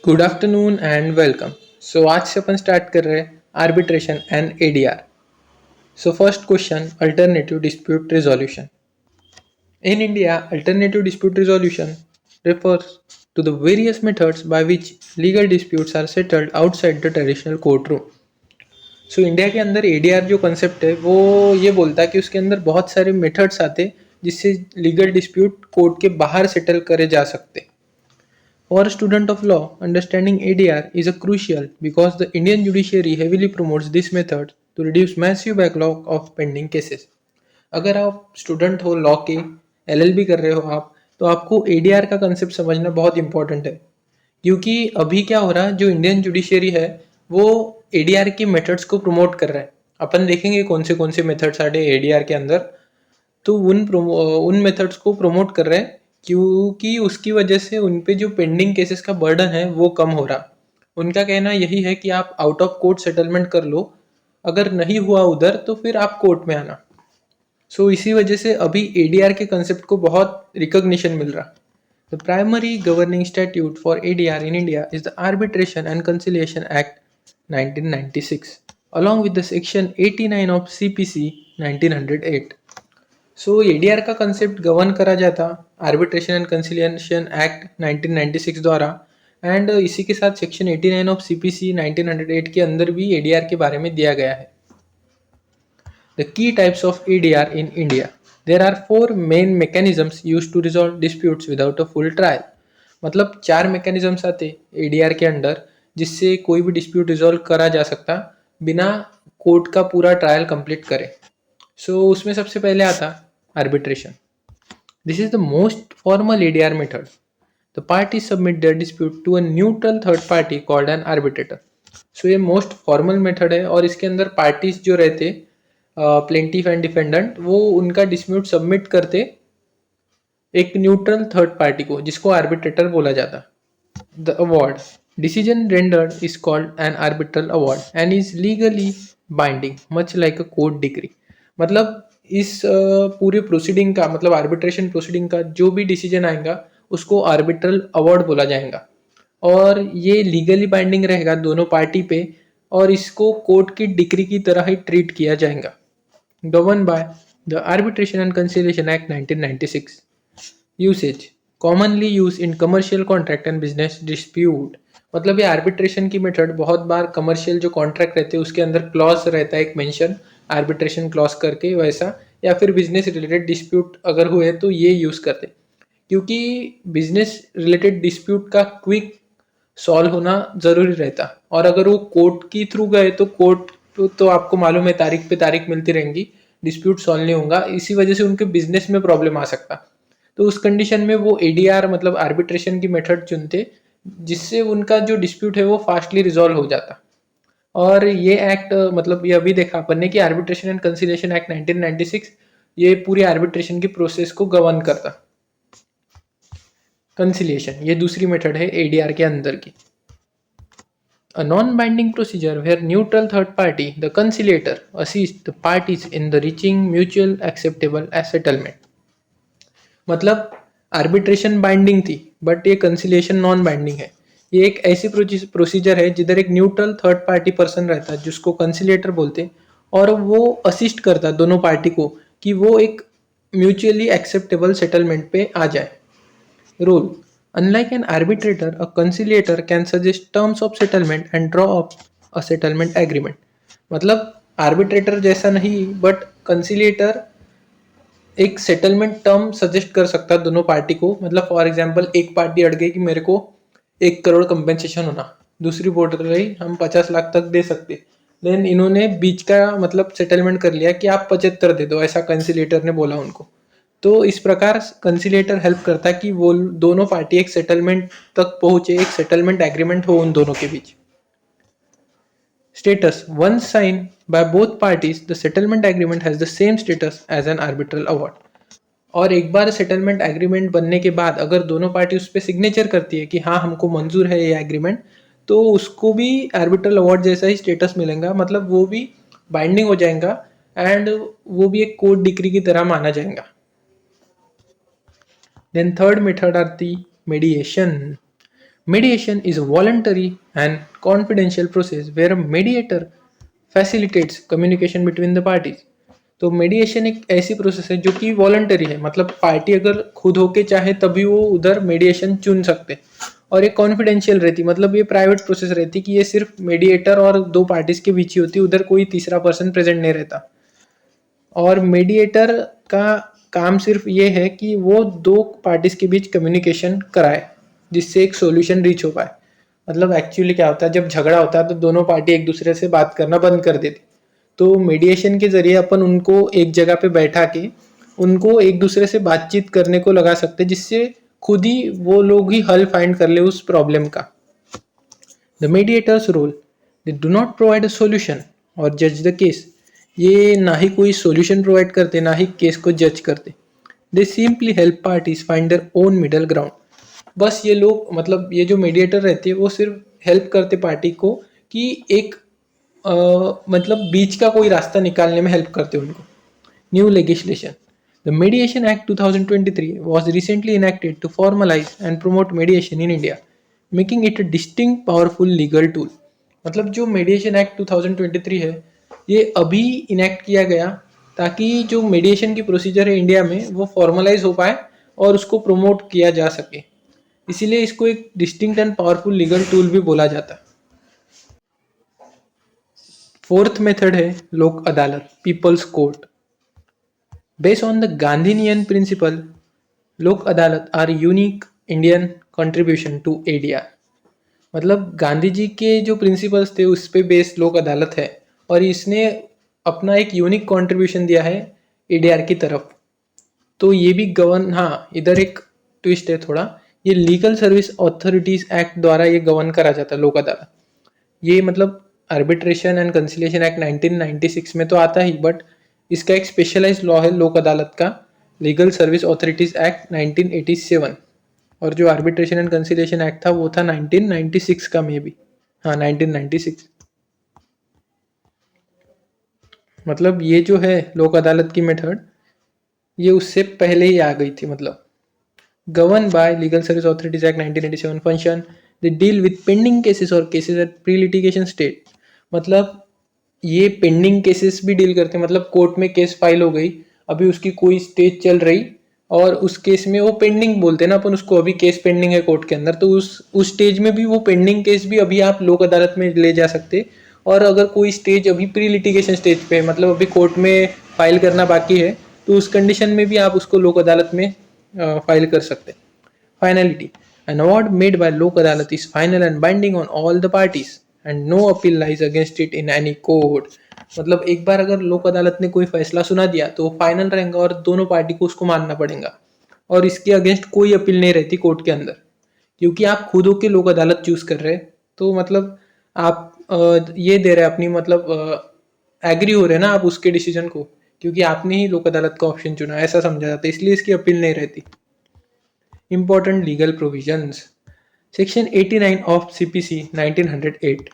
Good afternoon and welcome. So आज से अपन स्टार्ट कर रहे हैं arbitration and ADR. So first question, alternative dispute resolution. In India, alternative dispute resolution refers to the various methods by which legal disputes are settled outside the traditional courtroom. So India के अंदर ADR जो concept है वो ये बोलता है कि उसके अंदर बहुत सारे मेथड्स आते हैं जिससे लीगल डिस्प्यूट कोर्ट के बाहर सेटल करे जा सकते। For a student of law, understanding ADR is a crucial because the Indian judiciary heavily promotes this method to reduce massive backlog of pending cases. अगर आप स्टूडेंट हो लॉ के, LLB कर रहे हो आप, तो आपको एडीआर का कंसेप्ट समझना बहुत इंपॉर्टेंट है। क्योंकि अभी क्या हो रहा है, जो इंडियन जुडिशियरी है वो एडीआर की मेथड्स को प्रमोट कर रहा है। अपन देखेंगे कौन से मेथड्स आते हैं एडीआर के अंदर। तो उन मेथड्स को प्रमोट कर रहे हैं क्योंकि उसकी वजह से उन पे जो पेंडिंग केसेस का बर्डन है वो कम हो रहा। उनका कहना यही है कि आप आउट ऑफ कोर्ट सेटलमेंट कर लो, अगर नहीं हुआ उधर तो फिर आप कोर्ट में आना। इसी वजह से अभी एडीआर के कंसेप्ट को बहुत रिकॉग्निशन मिल रहा। The primary governing statute for ADR in India is the arbitration and conciliation act 1996 along with the section 89 of CPC 1908। ADR का कंसेप्ट गवर्न करा जाता आर्बिट्रेशन एंड कंसिलिएशन एक्ट 1996 द्वारा, एंड इसी के साथ सेक्शन 89 ऑफ सीपीसी 1908 के अंदर भी एडीआर के बारे में दिया गया है। द की types of ADR in India, there are 4 main mechanisms used to resolve disputes without a full trial. मतलब 4 मैकेनिज्म्स आते एडीआर के अंडर जिससे कोई भी डिस्प्यूट रिजॉल्व करा जा सकता बिना कोर्ट का पूरा ट्रायल कंप्लीट करे। उसमें सबसे पहले आता arbitration. This is the most formal ADR method. The parties submit their dispute to a neutral third party called an arbitrator. ये मोस्ट फॉर्मल मेथड है और इसके अंदर पार्टीज जो रहते प्लेंटिफ एंड डिफेंडेंट वो उनका डिस्प्यूट सबमिट करते एक न्यूट्रल थर्ड पार्टी को जिसको आर्बिट्रेटर बोला जाता। The award decision rendered is called an arbitral award and is legally binding much like a court degree. मतलब इस पूरे प्रोसीडिंग का मतलब आर्बिट्रेशन प्रोसीडिंग का जो भी डिसीजन आएगा उसको आर्बिट्रल अवार्ड बोला जाएगा और ये लीगली बाइंडिंग रहेगा दोनों पार्टी पे और इसको कोर्ट की डिग्री की तरह ही ट्रीट किया जाएगा। Govern by the arbitration and conciliation act 1996। Usage commonly use in commercial contract and business dispute. मतलब ये आर्बिट्रेशन की मेथड बहुत बार कमर्शियल जो कॉन्ट्रैक्ट रहते हैं उसके अंदर क्लॉज रहता है एक मेंशन आर्बिट्रेशन क्लॉज करके वैसा, या फिर बिजनेस रिलेटेड डिस्प्यूट अगर हुए तो ये यूज करते क्योंकि बिजनेस रिलेटेड डिस्प्यूट का क्विक सॉल्व होना जरूरी रहता। और अगर वो कोर्ट की थ्रू गए तो कोर्ट तो आपको मालूम है तारीख पे तारीख मिलती रहेंगी, डिस्प्यूट सॉल्व नहीं होगा, इसी वजह से उनके बिजनेस में प्रॉब्लम आ सकता। तो उस कंडीशन में वो एडीआर मतलब आर्बिट्रेशन की मेथड चुनते जिससे उनका जो डिस्प्यूट है वो फास्टली रिजॉल्व हो जाता। और ये एक्ट मतलब ये अभी देखा अपन ने कि आर्बिट्रेशन एंड कंसिलिएशन एक्ट 1996 ये पूरी आर्बिट्रेशन की प्रोसेस को गवर्न करता। कंसिलिएशन ये दूसरी मेथड है एडीआर के अंदर की। A non-binding procedure where neutral third party, the conciliator, assists the parties in the reaching mutual acceptable settlement। मतलब आर्बिट्रेशन बाइंडिंग थी बट ये कंसिलिएशन नॉन बाइंडिंग है। ये एक ऐसी प्रोसीजर है जिधर एक न्यूट्रल थर्ड पार्टी पर्सन रहता है जिसको कंसिलिएटर बोलते हैं और वो असिस्ट करता है दोनों पार्टी को कि वो एक म्यूचुअली एक्सेप्टेबल सेटलमेंट पे आ जाए। Rule unlike an arbitrator a conciliator can suggest terms of settlement and draw up a settlement agreement. मतलब आर्बिट्रेटर जैसा नहीं बट कंसिलिएटर एक सेटलमेंट टर्म सजेस्ट कर सकता है दोनों पार्टी को। मतलब फॉर एग्जांपल एक पार्टी अड़ गई कि मेरे को 1 करोड़ कंपेंसेशन होना, दूसरी बोल रही हम 50 लाख तक दे सकते, देन इन्होंने बीच का मतलब सेटलमेंट कर लिया कि आप 75 दे दो, ऐसा कंसिलेटर ने बोला उनको। तो इस प्रकार कंसिलेटर हेल्प करता है कि वो दोनों पार्टी एक सेटलमेंट तक पहुंचे, एक सेटलमेंट एग्रीमेंट हो उन दोनों के बीच। Status once signed by both parties, the settlement agreement has the same status as an arbitral award। और एक बार सेटलमेंट एग्रीमेंट बनने के बाद अगर दोनों पार्टी उस पर सिग्नेचर करती है कि हाँ हमको मंजूर है ये एग्रीमेंट, तो उसको भी आर्बिट्रल अवार्ड जैसा ही स्टेटस मिलेगा। मतलब वो भी बाइंडिंग हो जाएगा एंड वो भी एक कोर्ट डिग्री की तरह माना जाएगा। देन थर्ड मेथड आती मेडिएशन। Mediation is a voluntary and confidential process where a mediator facilitates communication between the parties. तो मेडिएशन एक ऐसी प्रोसेस है जो कि वॉलंटरी है, मतलब पार्टी अगर खुद होके चाहे तभी वो उधर मेडिएशन चुन सकते, और ये कॉन्फिडेंशियल रहती, मतलब ये प्राइवेट प्रोसेस रहती कि ये सिर्फ मेडिएटर और दो पार्टीज के बीच ही होती, उधर कोई तीसरा पर्सन प्रेजेंट नहीं रहता। और मीडिएटर का काम सिर्फ ये है कि वो दो पार्टीज के बीच कम्युनिकेशन कराए जिससे एक सॉल्यूशन रीच हो पाए। मतलब एक्चुअली क्या होता है, जब झगड़ा होता है तो दोनों पार्टी एक दूसरे से बात करना बंद कर देती, तो मीडिएशन के जरिए अपन उनको एक जगह पे बैठा के उनको एक दूसरे से बातचीत करने को लगा सकते, जिससे खुद ही वो लोग ही हल फाइंड कर ले उस प्रॉब्लम का। The mediator's role, they do not provide a solution और जज द केस। ये ना ही कोई सॉल्यूशन प्रोवाइड करते ना ही केस को जज करते। दे simply help parties find their own middle ground. बस ये लोग, मतलब ये जो मीडिएटर रहते हैं वो सिर्फ हेल्प करते पार्टी को कि एक मतलब बीच का कोई रास्ता निकालने में हेल्प करते उनको। New legislation, the mediation act 2023 was recently enacted to formalize and promote mediation in India, making it a distinct powerful legal tool। मतलब जो मीडिएशन एक्ट 2023 है ये अभी इनेक्ट किया गया ताकि जो मीडिएशन की प्रोसीजर है इंडिया में वो फॉर्मलाइज हो पाए और उसको प्रमोट किया जा सके, इसीलिए इसको एक distinct and powerful legal tool भी बोला जाता है। फोर्थ मेथड है Lok Adalat, people's court. Based on the Gandhian principle, Lok Adalat are unique Indian contribution to ADR. मतलब गांधी जी के जो प्रिंसिपल्स थे उस पे बेस्ड लोक अदालत है और इसने अपना एक यूनिक कंट्रीब्यूशन दिया है एडीआर की तरफ। तो ये भी गवर्न, हाँ इधर एक ट्विस्ट है थोड़ा, ये लीगल सर्विस अथॉरिटीज एक्ट द्वारा ये गवर्न करा जाता है लोक अदालत। ये मतलब आर्बिट्रेशन एंड कंसिलिएशन एक्ट 1996 में तो आता ही, बट इसका एक स्पेशलाइज लॉ है लोक अदालत का, लीगल सर्विस अथॉरिटीज एक्ट 1987। और जो आर्बिट्रेशन एंड कंसिलिएशन एक्ट था वो था 1996 का, मे बी, हाँ 1996। मतलब ये जो है लोक अदालत की मेथड ये उससे पहले ही आ गई थी। मतलब governed by Legal Service Authorities Act 1987 function, they deal with pending cases or cases at pre-litigation state। मतलब ये पेंडिंग केसेस भी डील करते हैं, मतलब कोर्ट में केस फाइल हो गई, अभी उसकी कोई स्टेज चल रही और उस केस में वो पेंडिंग बोलते हैं ना अपन उसको, अभी केस पेंडिंग है कोर्ट के अंदर, तो उस स्टेज में भी वो पेंडिंग केस भी अभी आप लोक अदालत में ले जा सकते। और अगर कोई स्टेज अभी प्री लिटिगेशन स्टेज पे है, मतलब अभी कोर्ट में फाइल करना बाकी है, तो उस कंडीशन में भी आप उसको लोक अदालत में फाइल कर सकते। Finality, an award made by लोक अदालत is final and binding on all the parties and no appeal lies against it in any court। मतलब एक बार अगर लोक अदालत ने कोई फैसला सुना दिया तो वो फाइनल रहेगा और दोनों पार्टी को उसको मानना पड़ेगा और इसके अगेंस्ट कोई अपील नहीं रहती कोर्ट के अंदर, क्योंकि आप खुद होके लोक अदालत चूज कर रहे हैं। तो मतलब आप ये दे रहे हैं अपनी, मतलब एग्री हो रहे हैं ना आप उसके डिसीजन को, क्योंकि आपने ही लोक अदालत का ऑप्शन चुना, ऐसा समझा जाता है, इसलिए इसकी अपील नहीं रहती। Important legal provisions, Section 89 of CPC 1908।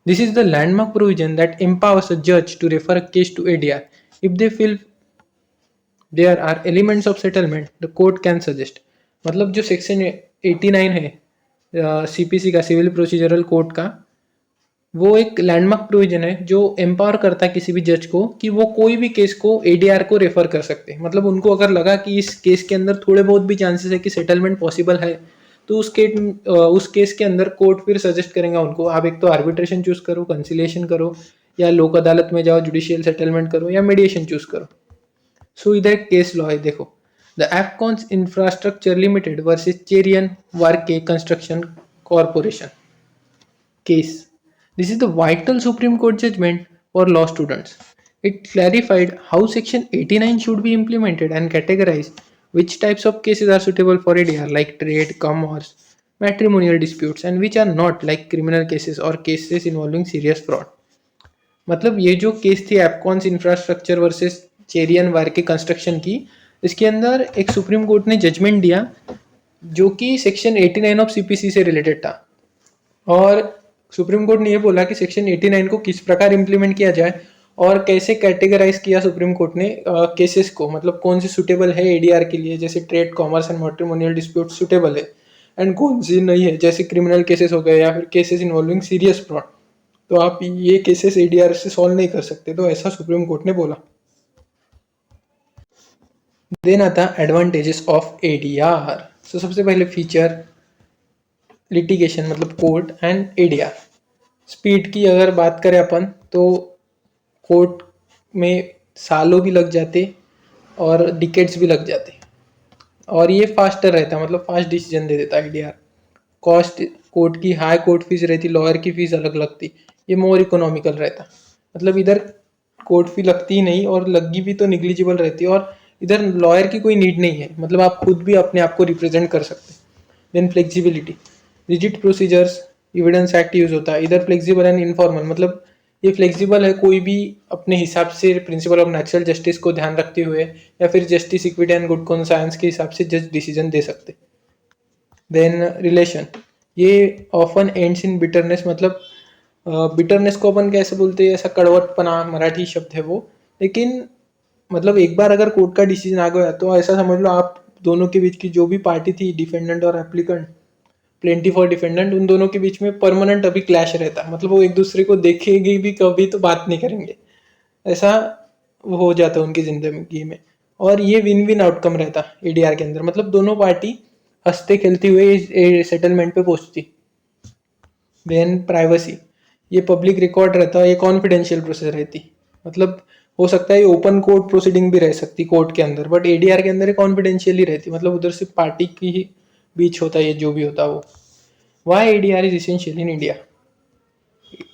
This is the landmark provision that empowers a judge to refer a case to ADR if they feel there are elements of settlement the court can suggest। मतलब जो section 89 है CPC का, civil procedural code का, वो एक landmark provision है जो empower करता है किसी भी जज को कि वो कोई भी केस को एडीआर को रेफर कर सकते हैं। मतलब उनको अगर लगा कि इस केस के अंदर थोड़े बहुत भी चांसेस है कि सेटलमेंट पॉसिबल है, तो उस केस के अंदर कोर्ट फिर सजेस्ट करेंगे उनको, आप एक तो आर्बिट्रेशन चूज करो, कंसिलिएशन करो, या लोक अदालत में जाओ जुडिशियल सेटलमेंट करो, या मीडिएशन चूज करो। सो इधर एक केस लॉ है, देखो, the Afcons infrastructure limited versus Cherian Varkey construction corporation case। This is the vital Supreme Court judgment for law students। It clarified how Section 89 should be implemented and categorized which types of cases are suitable for ADR, like trade, commerce, matrimonial disputes, and which are not, like criminal cases or cases involving serious fraud। मतलब ये जो case थी एपकॉन्स infrastructure versus Cherian वार के construction की, इसके अंदर एक supreme court ने जजमेंट दिया जो कि सेक्शन 89 ऑफ सीपीसी से रिलेटेड था। और सुप्रीम कोर्ट ने ये बोला कि सेक्शन 89 को किस प्रकार इम्प्लीमेंट किया जाए और कैसे कैटेगराइज किया सुप्रीम कोर्ट ने केसेस को, मतलब कौन से सुटेबल है एडीआर के लिए, जैसे trade, commerce and matrimonial dispute suitable है, एंड कौन सी नहीं है, जैसे क्रिमिनल केसेस हो गए या फिर केसेस इन्वॉल्विंग सीरियस फ्रॉड, तो आप ये केसेस एडीआर से सॉल्व नहीं कर सकते, तो ऐसा सुप्रीम कोर्ट ने बोला। देन आता एडवांटेजेस ऑफ एडीआर। सो सबसे पहले फीचर लिटिगेशन मतलब कोर्ट एंड एडीआर। स्पीड की अगर बात करें अपन तो कोर्ट में सालों भी लग जाते और डिकेट्स भी लग जाते, और ये फास्टर रहता, मतलब फास्ट डिसीजन दे देता एडीआर। कॉस्ट कोर्ट की हाई कोर्ट फीस रहती, लॉयर की फीस अलग लगती, ये मोर इकोनॉमिकल रहता। मतलब इधर कोर्ट फी लगती ही नहीं, और लगी भी तो निग्लिजिबल रहती है, और इधर लॉयर की कोई नीड नहीं है, मतलब आप खुद भी अपने आप को रिप्रेजेंट कर सकते। Then flexibility, rigid procedures, evidence act use होता है। इधर फ्लेक्सिबल एंड इनफॉर्मल, मतलब ये फ्लेक्सिबल है, कोई भी अपने हिसाब से प्रिंसिपल ऑफ नेचुरल जस्टिस को ध्यान रखते हुए या फिर justice equity and good conscience के हिसाब से जज डिसीजन दे सकते। देन रिलेशन, ये ऑफन एंड्स इन बिटरनेस, मतलब बिटरनेस को अपन कैसे बोलते हैं, ऐसा कड़वटपना मराठी शब्द है वो, लेकिन मतलब एक बार अगर कोर्ट का डिसीजन आ गया तो ऐसा समझ लो आप दोनों के बीच की जो भी पार्टी थी, डिफेंडेंट और एप्लीकेंट, प्लेंटिफ और डिफेंडेंट, उन दोनों के बीच में परमानेंट अभी क्लैश रहता है, मतलब वो एक दूसरे को देखेंगे भी कभी तो बात नहीं करेंगे, ऐसा हो जाता है उनकी जिंदगी में। और ये विन विन आउटकम रहता एडीआर के अंदर, मतलब दोनों पार्टी हंसते खेलते हुए इस सेटलमेंट पे पहुंचती। देन प्राइवेसी, ये पब्लिक रिकॉर्ड रहता है, ये कॉन्फिडेंशियल प्रोसेस रहती, मतलब हो सकता है ये ओपन कोर्ट प्रोसीडिंग भी रह सकती कोर्ट के अंदर, बट एडीआर के अंदर कॉन्फिडेंशियल ही रहती, मतलब उधर सिर्फ पार्टी की ही बीच होता है ये जो भी होता है वो। Why ADR is essential in India.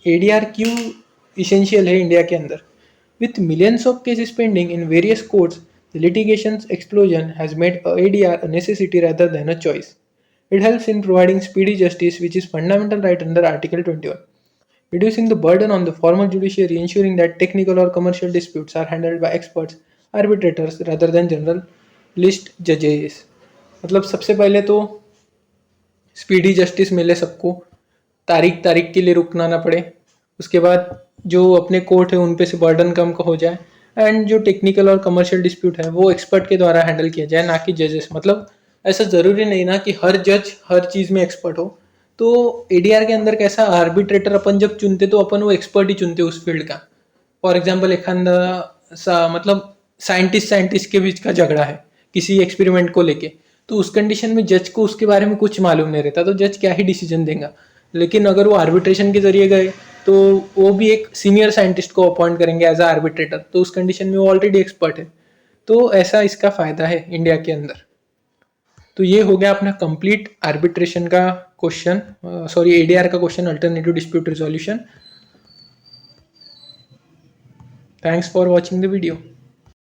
ADR क्यों इसेंशियल है इंडिया के अंदर? With millions of cases pending in various courts, the litigation's explosion has made ADR a necessity rather than a choice. It helps in providing speedy justice, which is fundamental right under Article 21, reducing the burden on the formal judiciary, ensuring that technical or commercial disputes are handled by experts, arbitrators rather than general list judges. मतलब सबसे पहले तो speedy justice मिले सबको, तारीख तारीख के लिए रुकना ना पड़े, उसके बाद जो अपने कोर्ट है उन पे से बर्डन कम हो जाए, एंड जो टेक्निकल और कमर्शियल डिस्प्यूट है वो एक्सपर्ट के द्वारा हैंडल किया जाए, ना कि जजेस। मतलब ऐसा ज़रूरी नहीं ना कि हर जज हर चीज़ में एक्सपर्ट हो। तो एडीआर के अंदर कैसा, आर्बिट्रेटर अपन जब चुनते तो अपन वो एक्सपर्ट ही चुनते उस फील्ड का। फॉर एग्जाम्पल एखादा सा मतलब साइंटिस्ट साइंटिस्ट के बीच का झगड़ा है किसी एक्सपेरिमेंट को लेके, तो उस कंडीशन में जज को उसके बारे में कुछ मालूम नहीं रहता, तो जज क्या ही डिसीजन देगा। लेकिन अगर वो आर्बिट्रेशन के जरिए गए तो वो भी एक सीनियर साइंटिस्ट को अपॉइंट करेंगे एज अ आर्बिट्रेटर, तो उस कंडीशन में वो ऑलरेडी एक्सपर्ट है। तो ऐसा इसका फायदा है इंडिया के अंदर। तो ये हो गया अपना कंप्लीट आर्बिट्रेशन का क्वेश्चन, सॉरी एडीआर का question, alternative dispute resolution. Thanks for watching the video.